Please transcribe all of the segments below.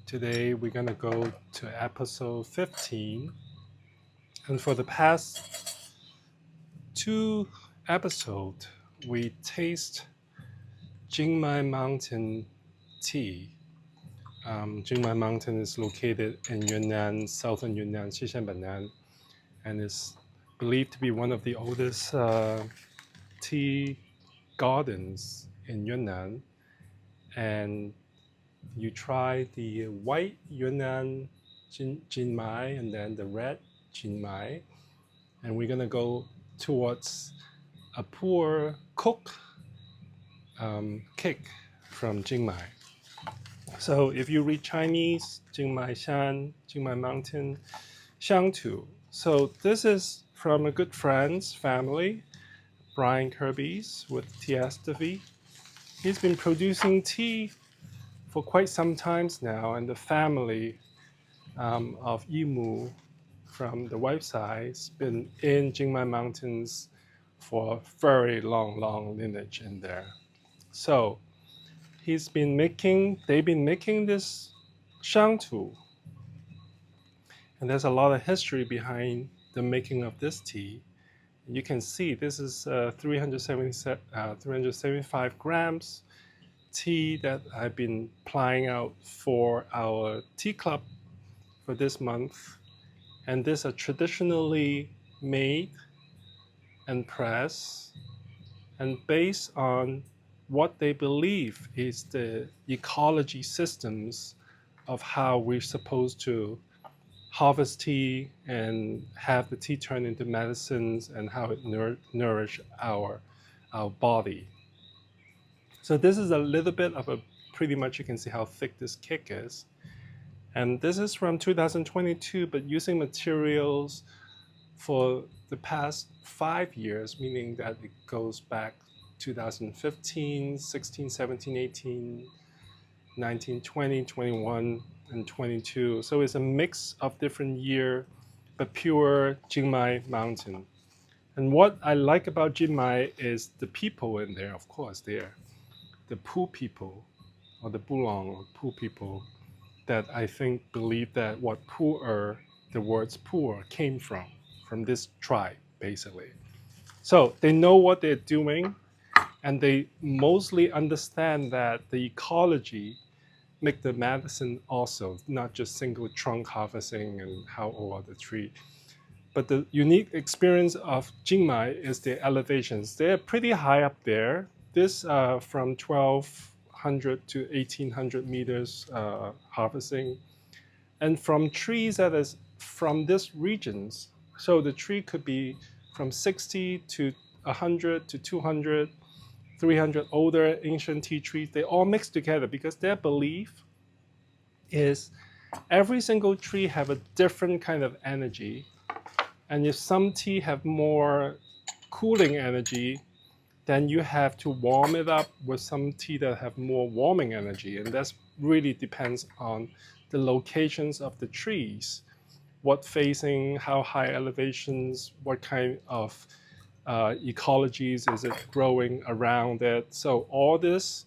Today we're gonna go to episode 15, and for the past 2 episodes, we taste Jingmai Mountain tea. Jingmai Mountain is located in Yunnan, southern Yunnan, Xishanbanan, and is believed to be one of the oldest tea gardens in Yunnan. And you try the white Yunnan Jingmai and then the red Jingmai. And we're going to go towards a Puerh cook cake from Jingmai. So if you read Chinese, Jingmai Mountain, Xiangtu. So this is from a good friend's family, Brian Kirby's with Theasophie. He's been producing tea for quite some times now, and the family of Yimu from the wife side has been in Jingmai Mountains for a very long lineage in there. So they've been making this Xiangtu, and there's a lot of history behind the making of this tea. You can see this is 375 grams tea that I've been applying out for our tea club for this month. And these are traditionally made and pressed and based on what they believe is the ecology systems of how we're supposed to harvest tea and have the tea turn into medicines and how it nourish our body. So this is a little bit of a, pretty much you can see how thick this cake is. And this is from 2022, but using materials for the past 5 years, meaning that it goes back 2015, 16, 17, 18, 19, 20, 21, and 22. So it's a mix of different year, but pure Jingmai Mountain. And what I like about Jingmai is the people in there, of course, they're the Puerh people, or the Bulong, or Puerh people, that I think believe that what Puerh, the words Puerh, came from this tribe, basically. So they know what they're doing, and they mostly understand that the ecology make the medicine also, not just single trunk harvesting and how old the tree. But the unique experience of Jingmai is the elevations. They're pretty high up there. This from 1,200 to 1,800 meters harvesting. And from trees that is from this regions, so the tree could be from 60 to 100 to 200, 300 older ancient tea trees, they all mix together because their belief is every single tree have a different kind of energy. And if some tea have more cooling energy, then you have to warm it up with some tea that have more warming energy. And that really depends on the locations of the trees, what facing, how high elevations, what kind of ecologies is it growing around it. So all this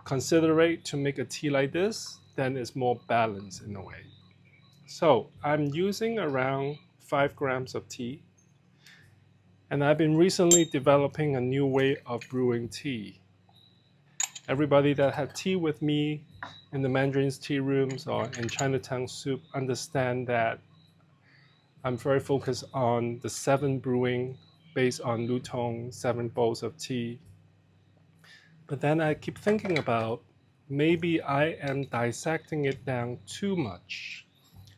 considerate to make a tea like this, then it's more balanced in a way. So I'm using around 5 grams of tea. And I've been recently developing a new way of brewing tea. Everybody that had tea with me in the Mandarin's tea rooms or in Chinatown Soup understand that I'm very focused on the 7 brewing based on Lutong, 7 bowls of tea. But then I keep thinking about maybe I am dissecting it down too much.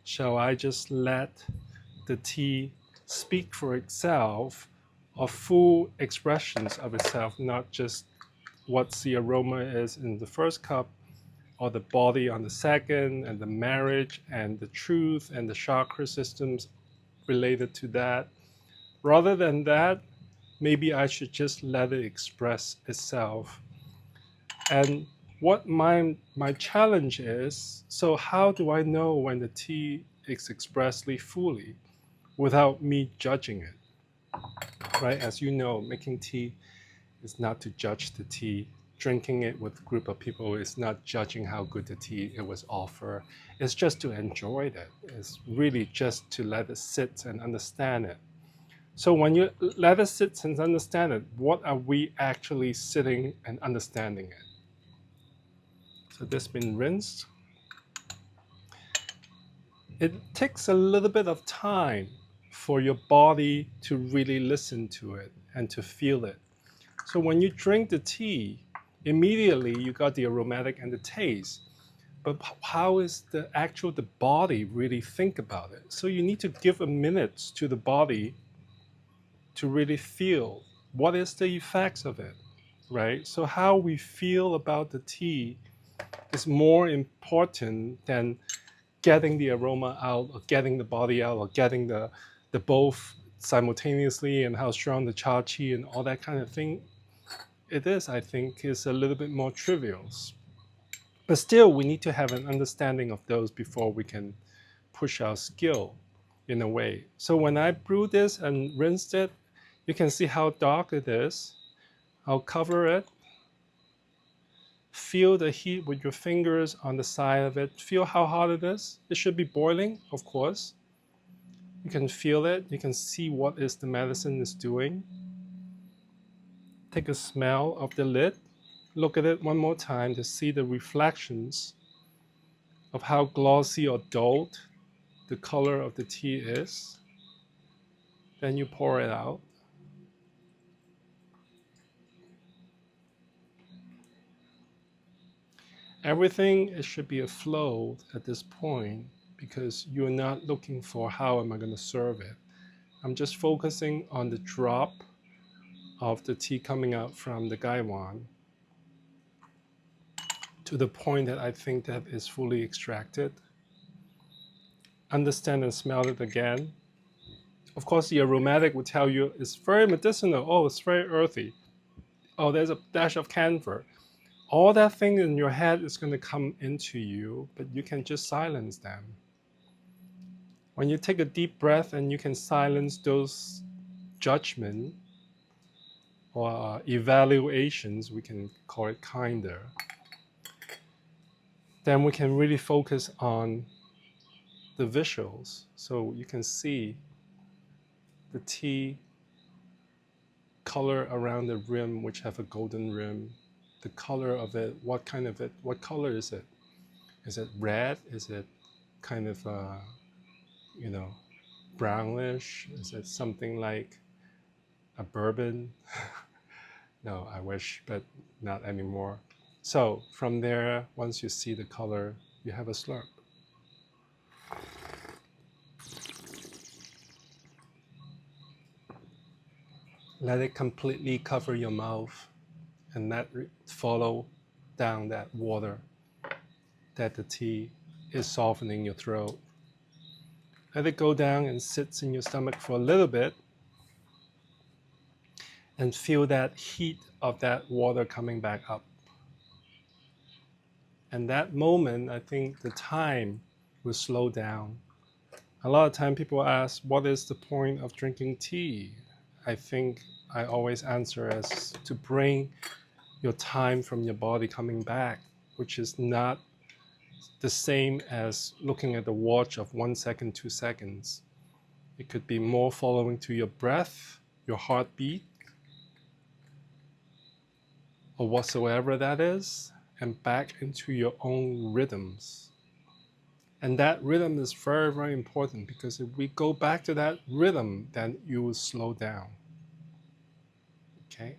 Shall I just let the tea speak for itself, or full expressions of itself, not just what the aroma is in the first cup, or the body on the second, and the marriage, and the truth, and the chakra systems related to that. Rather than that, maybe I should just let it express itself. And what my challenge is, so how do I know when the tea is expressly fully without me judging it? Right? As you know, making tea is not to judge the tea, drinking it with a group of people is not judging how good the tea it was offered. It's just to enjoy it. It's really just to let it sit and understand it. So when you let it sit and understand it, what are we actually sitting and understanding it? So this has been rinsed. It takes a little bit of time for your body to really listen to it and to feel it. So when you drink the tea, immediately you got the aromatic and the taste. But how is the body really think about it? So you need to give a minute to the body to really feel what is the effects of it, right? So how we feel about the tea is more important than getting the aroma out or getting the body out or getting the both simultaneously, and how strong the cha chi and all that kind of thing. It is, I think, is a little bit more trivial. But still, we need to have an understanding of those before we can push our skill in a way. So when I brew this and rinsed it, you can see how dark it is. I'll cover it. Feel the heat with your fingers on the side of it. Feel how hot it is. It should be boiling, of course. You can feel it. You can see what is the medicine is doing. Take a smell of the lid. Look at it one more time to see the reflections of how glossy or dulled the color of the tea is. Then you pour it out. Everything, it should be a flow at this point, because you're not looking for how am I going to serve it. I'm just focusing on the drop of the tea coming out from the gaiwan to the point that I think that is fully extracted. Understand and smell it again. Of course, the aromatic will tell you it's very medicinal. Oh, it's very earthy. Oh, there's a dash of camphor. All that thing in your head is going to come into you, but you can just silence them. When you take a deep breath and you can silence those judgment or evaluations, we can call it kinder, then we can really focus on the visuals. So you can see the tea color around the rim, which have a golden rim. The color of it, what color is it? Is it red? Is it kind of, brownish? Is it something like a bourbon? No, I wish, but not anymore. So from there, once you see the color, you have a slurp. Let it completely cover your mouth and let it follow down that water that the tea is softening your throat. Let it go down and sits in your stomach for a little bit and feel that heat of that water coming back up. And that moment, I think the time will slow down. A lot of time people ask, what is the point of drinking tea? I think I always answer as to bring your time from your body coming back, which is not the same as looking at the watch of 1 second, 2 seconds. It could be more following to your breath, your heartbeat, or whatsoever that is, and back into your own rhythms. And that rhythm is very, very important, because if we go back to that rhythm, then you will slow down. Okay?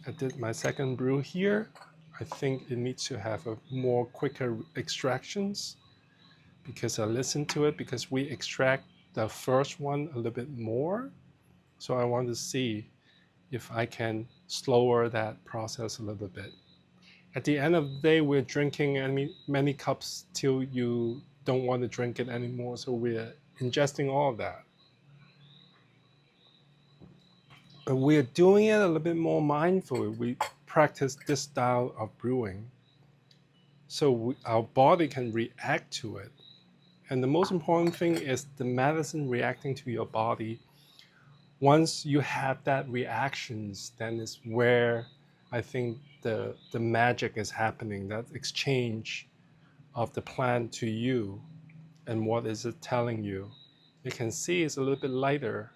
I did my second brew here. I think it needs to have a more quicker extractions, because I listened to it, because we extract the first one a little bit more. So I want to see if I can slower that process a little bit. At the end of the day, we're drinking many cups till you don't want to drink it anymore. So we're ingesting all of that. But we're doing it a little bit more mindfully. We practice this style of brewing, so our body can react to it. And the most important thing is the medicine reacting to your body once you have that reactions, then is where I think the magic is happening, that exchange of the plant to you and what is it telling you. You can see it's a little bit lighter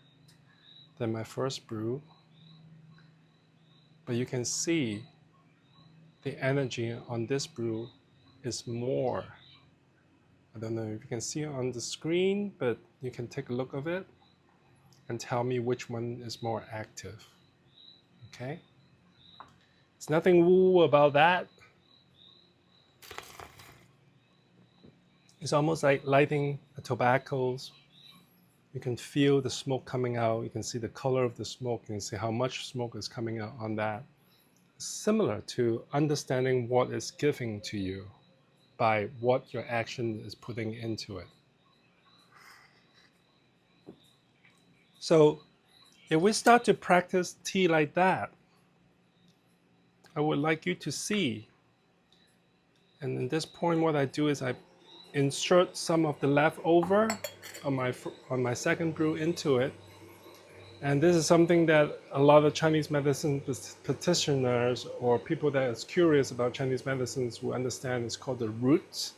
than my first brew, but you can see the energy on this brew is more. I don't know if you can see it on the screen, but you can take a look of it and tell me which one is more active. Okay? It's nothing woo about that. It's almost like lighting a tobacco. You can feel the smoke coming out. You can see the color of the smoke. You can see how much smoke is coming out on that. Similar to understanding what is giving to you by what your action is putting into it. So if we start to practice tea like that, I would like you to see, and at this point what I do is I insert some of the leftover on my second brew into it. And this is something that a lot of Chinese medicine practitioners or people that is curious about Chinese medicines will understand. It's called the roots.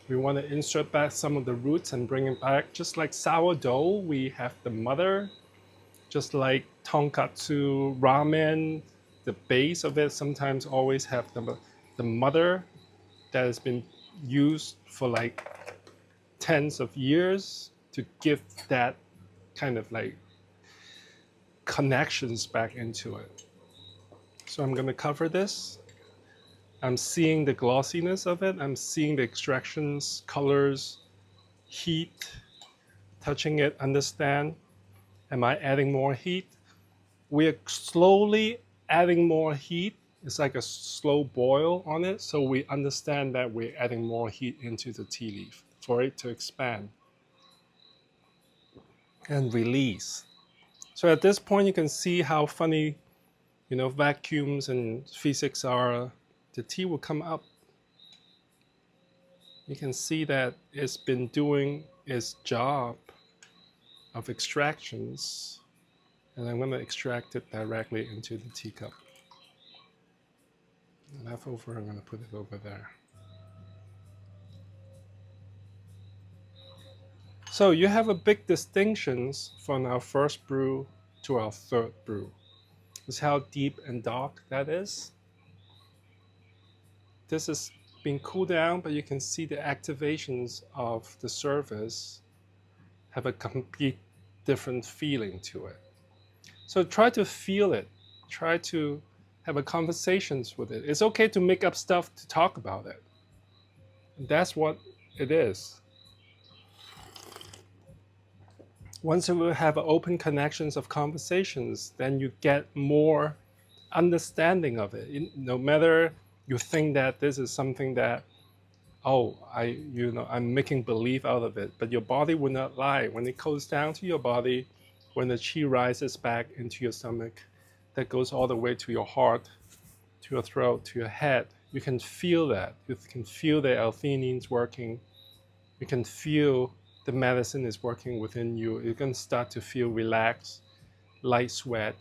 We want to insert back some of the roots and bring it back. Just like sourdough, we have the mother. Just like tonkatsu ramen, the base of it sometimes always have the mother that has been used for like tens of years to give that kind of like connections back into it. So I'm going to cover this. I'm seeing the glossiness of it. I'm seeing the extractions, colors, heat, touching it, understand. Am I adding more heat? We're slowly adding more heat. It's like a slow boil on it. So we understand that we're adding more heat into the tea leaf for it to expand and release. So at this point, you can see how funny, vacuums and physics are. The tea will come up. You can see that it's been doing its job of extractions. And I'm going to extract it directly into the teacup. Leftover, I'm going to put it over there. So you have a big distinctions from our first brew to our third brew. This is how deep and dark that is. This is being cooled down, but you can see the activations of the surface have a complete different feeling to it. So try to feel it. Try to have a conversations with it. It's okay to make up stuff to talk about it. That's what it is. Once you have open connections of conversations, then you get more understanding of it. No matter you think that this is something that, I'm making believe out of it, but your body will not lie. When it goes down to your body, when the qi rises back into your stomach, that goes all the way to your heart, to your throat, to your head, you can feel that. You can feel the L-theanines working. You can feel the medicine is working within you. You can start to feel relaxed, light sweat.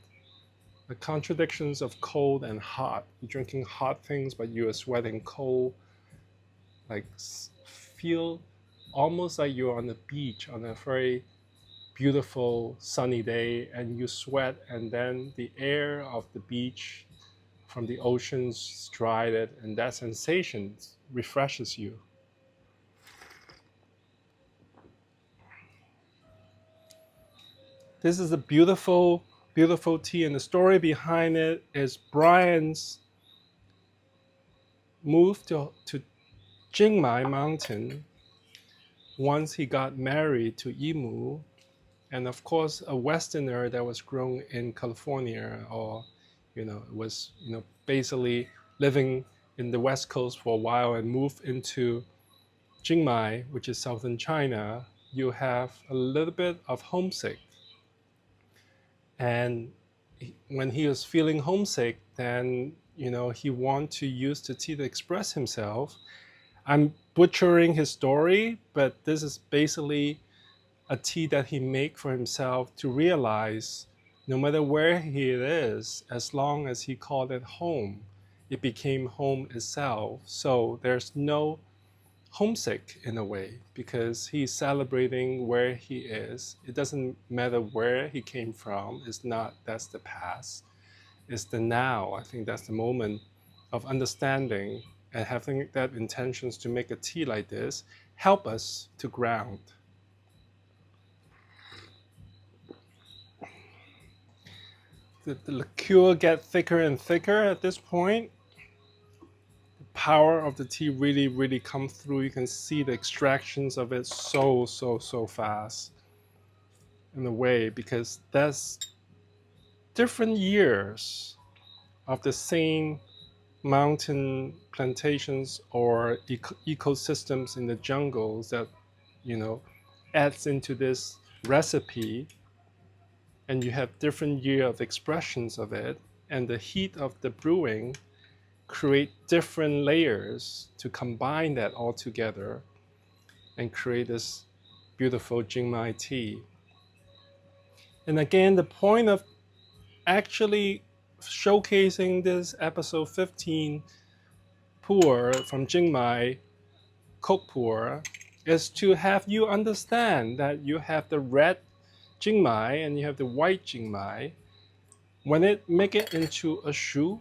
The contradictions of cold and hot. You're drinking hot things, but you are sweating cold. Like feel almost like you're on the beach on a very beautiful sunny day and you sweat, and then the air of the beach from the oceans stride it, and that sensation refreshes you. This is a beautiful, beautiful tea, and the story behind it is Brian's move to Jingmai Mountain once he got married to Yimu, and of course a Westerner that was grown in California, or was basically living in the West Coast for a while and moved into Jingmai, which is southern China. You have a little bit of homesick. And when he was feeling homesick, then he wanted to use the tea to express himself. I'm butchering his story, but this is basically a tea that he made for himself to realize no matter where he is, as long as he called it home, it became home itself. So there's no homesick in a way, because he's celebrating where he is. It doesn't matter where he came from. That's the past. It's the now. I think that's the moment of understanding, and having that intentions to make a tea like this help us to ground. The liqueur get thicker and thicker at this point. The power of the tea really comes through. You can see the extractions of it so fast in a way, because that's different years of the same mountain plantations or ecosystems in the jungles that, adds into this recipe. And you have different year of expressions of it, and the heat of the brewing create different layers to combine that all together and create this beautiful Jingmai tea. And again, the point of actually showcasing this episode 15 Puerh from Jingmai, Cook Puerh, is to have you understand that you have the red Jingmai and you have the white Jingmai. When it make it into a Shou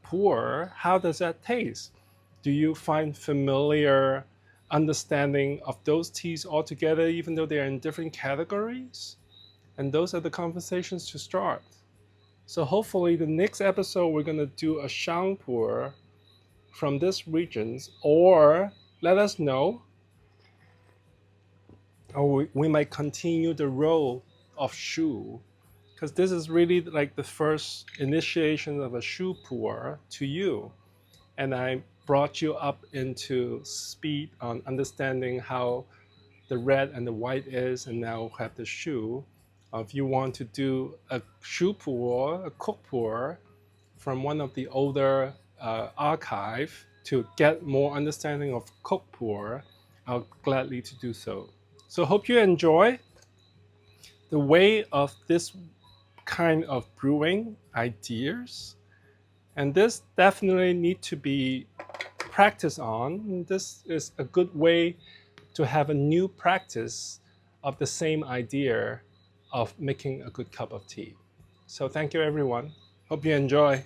Puerh, how does that taste? Do you find familiar understanding of those teas altogether, even though they are in different categories? And those are the conversations to start. So hopefully the next episode we're going to do a Xiang Puerh from this regions, or let us know, or we might continue the role of Shou, because this is really like the first initiation of a Shou Puerh to you. And I brought you up into speed on understanding how the red and the white is, and now have the Shou. If you want to do a Shou Puerh, a Cook Puerh from one of the older archive to get more understanding of Cook Puerh, I'll gladly to do so. So hope you enjoy the way of this kind of brewing ideas. And this definitely need to be practiced on. This is a good way to have a new practice of the same idea of making a good cup of tea. So thank you everyone. Hope you enjoy.